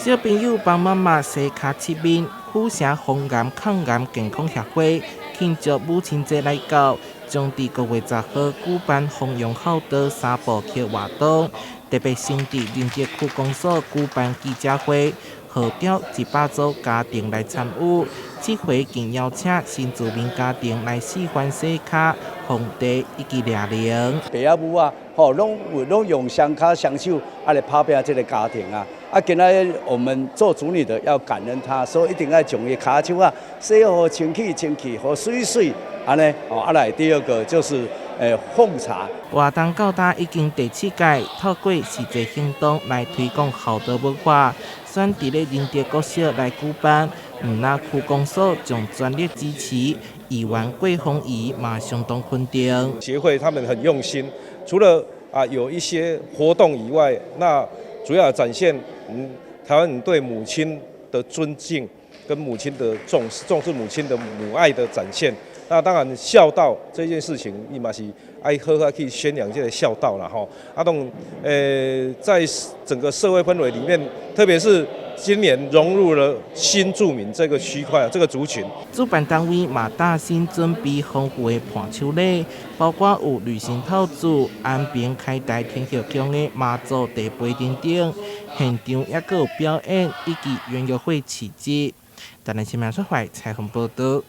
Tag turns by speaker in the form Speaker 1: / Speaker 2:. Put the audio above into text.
Speaker 1: 小朋友帮妈妈洗脚拭面，虎城防癌抗癌健康协会庆祝母亲节来到，将伫9月10号举办丰阳孝道三部曲活动，特别先伫林德区公所举办记者会，号召100组家庭来参与。这回更邀请新住民家庭来示范洗脚、烘茶以及抓铃。
Speaker 2: 爸仔母啊，拢用双脚双手来打拼这个家庭啊。今仔我们做子女的要感恩他，所以一定要将伊脚手啊洗好清气，好水水，安尼来第二个就是奉茶。
Speaker 1: 活动到达已经第7届，透过实际行动来推广孝道文化，选伫咧仁德国小来举办。那区公所将全力支持，议员桂凤仪嘛相当肯定。
Speaker 3: 协会他们很用心，除了有一些活动以外，那主要展现台湾人对母亲的尊敬，跟母亲的重视母亲的母爱的展现。那当然孝道这件事情，伊嘛是爱好好去宣扬这个孝道啦吼。在整个社会氛围里面，特别是今年融入了新住民这个区块这个族群。
Speaker 1: 主办单位嘛大新准备丰富的伴手礼，包括有旅行套子、安平开台天后宫的妈祖地杯等等，现场也阁有表演以及园游会市集。台南新闻出会采访报道。